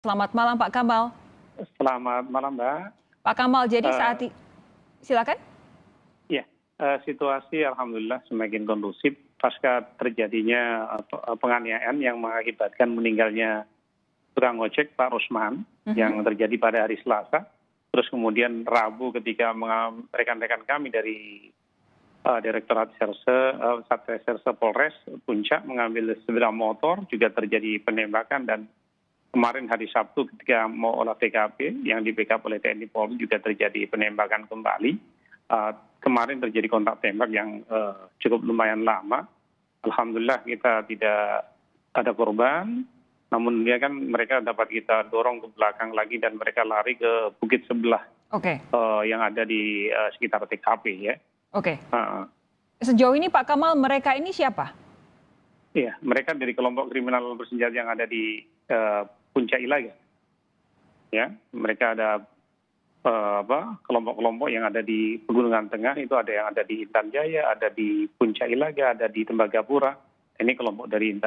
Selamat malam Pak Kamal. Selamat malam, Mbak. Pak Kamal, jadi saat ini, silakan. Ya, situasi alhamdulillah semakin kondusif pasca terjadinya penganiayaan yang mengakibatkan meninggalnya tukang ojek Pak Rusman yang terjadi pada hari Selasa. Terus kemudian Rabu ketika rekan-rekan kami dari Direktorat Satreskrim Polres Puncak mengambil sepeda motor, juga terjadi penembakan. Dan kemarin hari Sabtu ketika mau olah TKP yang di backup oleh TNI Polri juga terjadi penembakan kembali. Kemarin terjadi kontak tembak yang cukup lumayan lama. Alhamdulillah kita tidak ada korban, namun dia kan mereka dapat kita dorong ke belakang lagi dan mereka lari ke bukit sebelah yang ada di sekitar TKP ya. Oke. Sejauh ini Pak Kamal, mereka ini siapa? Iya, mereka dari kelompok kriminal bersenjata yang ada di Puncak Ilaga. Ya, mereka ada kelompok-kelompok yang ada di Pegunungan Tengah, itu ada yang ada di Intan Jaya, ada di Puncak Ilaga, ada di Tembagapura. Ini kelompok dari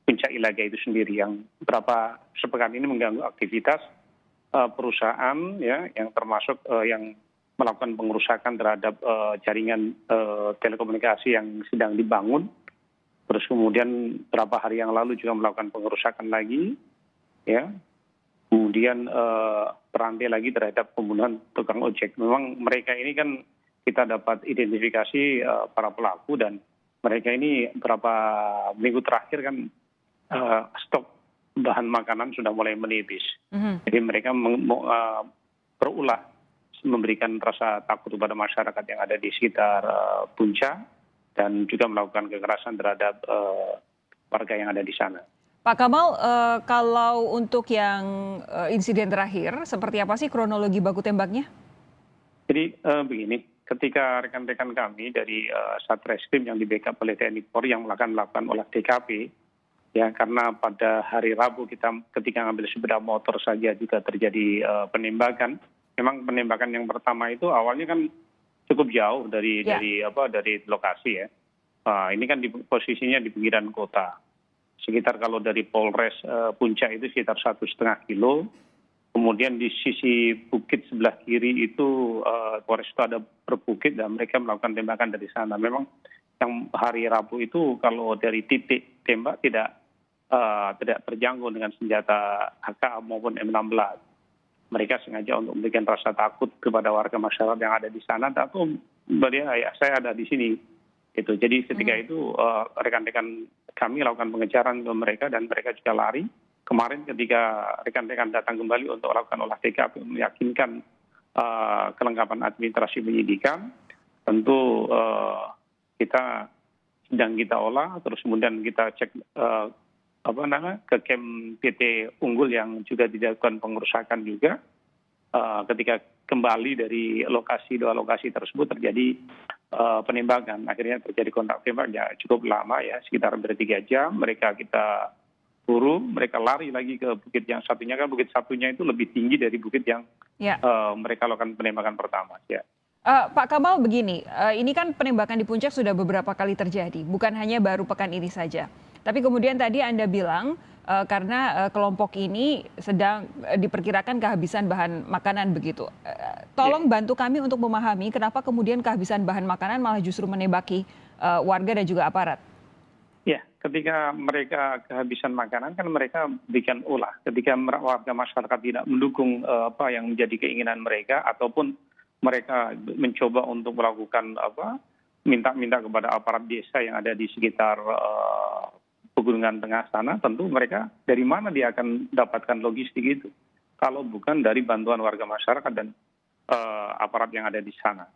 Puncak Ilaga itu sendiri yang beberapa sepekan ini mengganggu aktivitas perusahaan ya, yang termasuk yang melakukan pengerusakan terhadap jaringan telekomunikasi yang sedang dibangun. Terus kemudian beberapa hari yang lalu juga melakukan pengerusakan lagi, ya. Kemudian berantai lagi terhadap pembunuhan tukang ojek. Memang mereka ini kan kita dapat identifikasi para pelaku, dan mereka ini beberapa minggu terakhir kan stok bahan makanan sudah mulai menipis. Jadi mereka berulah memberikan rasa takut kepada masyarakat yang ada di sekitar Puncak, dan juga melakukan kekerasan terhadap warga yang ada di sana. Pak Kamal, kalau untuk yang insiden terakhir, seperti apa sih kronologi baku tembaknya? Jadi begini, ketika rekan-rekan kami dari Satreskrim yang di backup oleh TNI Polri yang melakukan olah TKP, ya karena pada hari Rabu kita ketika ngambil sepeda motor saja juga terjadi penembakan. Memang penembakan yang pertama itu awalnya kan cukup jauh dari lokasi ya. Ini kan posisinya di pinggiran kota. Sekitar kalau dari Polres Puncak itu sekitar 1,5 kilo. Kemudian di sisi bukit sebelah kiri itu Polres itu ada berbukit dan mereka melakukan tembakan dari sana. Memang yang hari Rabu itu kalau dari titik tembak tidak terjangkau dengan senjata AK maupun M16. Mereka sengaja untuk memberikan rasa takut kepada warga masyarakat yang ada di sana. Atau saya ada di sini. Gitu. Jadi ketika itu rekan-rekan kami lakukan pengejaran ke mereka dan mereka juga lari. Kemarin ketika rekan-rekan datang kembali untuk melakukan olah TKP meyakinkan kelengkapan administrasi penyidikan, tentu kita sedang kita olah, terus kemudian kita cek ke camp PT Unggul yang juga dilakukan pengerusakan juga. Ketika kembali dari dua lokasi tersebut terjadi penembakan, akhirnya terjadi kontak tembak ya cukup lama ya, sekitar hampir 3 jam. Mereka kita buru, mereka lari lagi ke bukit yang satunya, kan bukit satunya itu lebih tinggi dari bukit yang mereka lakukan penembakan pertama ya. Pak Kamal, begini, ini kan penembakan di Puncak sudah beberapa kali terjadi, bukan hanya baru pekan ini saja. Tapi kemudian tadi Anda bilang karena kelompok ini sedang diperkirakan kehabisan bahan makanan begitu. Tolong bantu kami untuk memahami kenapa kemudian kehabisan bahan makanan malah justru menembaki warga dan juga aparat. Ya, ketika mereka kehabisan makanan kan mereka bikin ulah. Ketika warga masyarakat tidak mendukung apa yang menjadi keinginan mereka, ataupun mereka mencoba untuk melakukan minta kepada aparat desa yang ada di sekitar Pegunungan Tengah sana, tentu mereka dari mana dia akan dapatkan logistik itu kalau bukan dari bantuan warga masyarakat dan aparat yang ada di sana.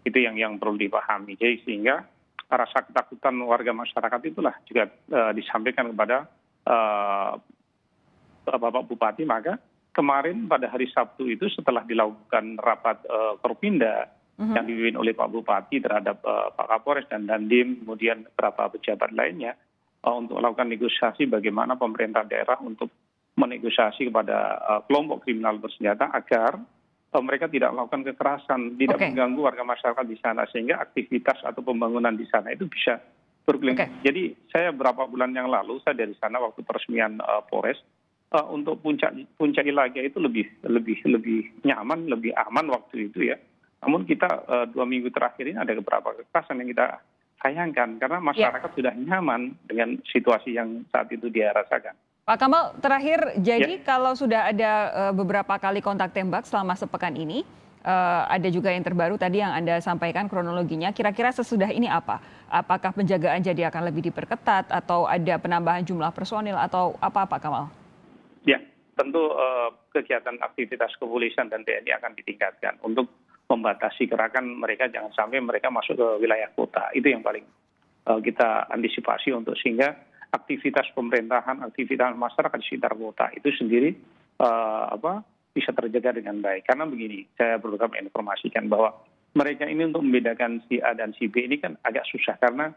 Itu yang perlu dipahami. Jadi sehingga rasa ketakutan warga masyarakat itulah juga disampaikan kepada Bapak Bupati. Maka kemarin pada hari Sabtu itu setelah dilakukan rapat Korpinda yang dipimpin oleh Pak Bupati terhadap Pak Kapolres dan Dandim, kemudian beberapa pejabat lainnya, untuk melakukan negosiasi bagaimana pemerintah daerah untuk menegosiasi kepada kelompok kriminal bersenjata agar mereka tidak melakukan kekerasan, tidak mengganggu warga masyarakat di sana, sehingga aktivitas atau pembangunan di sana itu bisa berkelindan. Jadi saya beberapa bulan yang lalu saya dari sana waktu peresmian Polres, untuk puncak Ilaga itu lebih nyaman, lebih aman waktu itu ya. Namun kita 2 minggu terakhir ini ada beberapa kekerasan yang kita sayangkan karena masyarakat sudah nyaman dengan situasi yang saat itu dia rasakan. Pak Kamal, terakhir, jadi Ya. kalau sudah ada beberapa kali kontak tembak selama sepekan ini, ada juga yang terbaru tadi yang Anda sampaikan kronologinya, kira-kira sesudah ini apa? Apakah penjagaan jadi akan lebih diperketat atau ada penambahan jumlah personil atau apa Pak Kamal? Ya, tentu kegiatan aktivitas kepolisian dan TNI akan ditingkatkan untuk membatasi gerakan mereka, jangan sampai mereka masuk ke wilayah kota. Itu yang paling kita antisipasi untuk sehingga aktivitas pemerintahan, aktivitas masyarakat di sekitar kota itu sendiri bisa terjaga dengan baik. Karena begini, saya perlu kami informasikan bahwa mereka ini untuk membedakan si A dan si B ini kan agak susah karena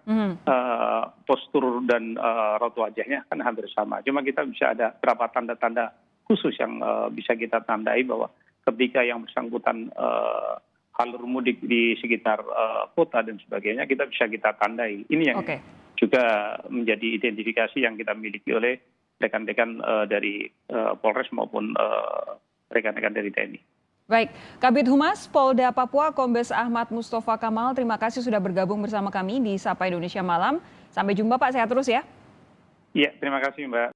postur dan raut wajahnya kan hampir sama. Cuma kita bisa ada beberapa tanda-tanda khusus yang bisa kita tandai bahwa ketika yang bersangkutan jalur mudik di sekitar kota dan sebagainya, kita bisa kita tandai. Ini yang juga menjadi identifikasi yang kita miliki oleh rekan-rekan dari Polres maupun rekan-rekan dari TNI. Baik, Kabid Humas Polda Papua Kombes Ahmad Mustafa Kamal, terima kasih sudah bergabung bersama kami di Sapa Indonesia Malam. Sampai jumpa Pak, sehat terus ya. Iya, terima kasih Mbak.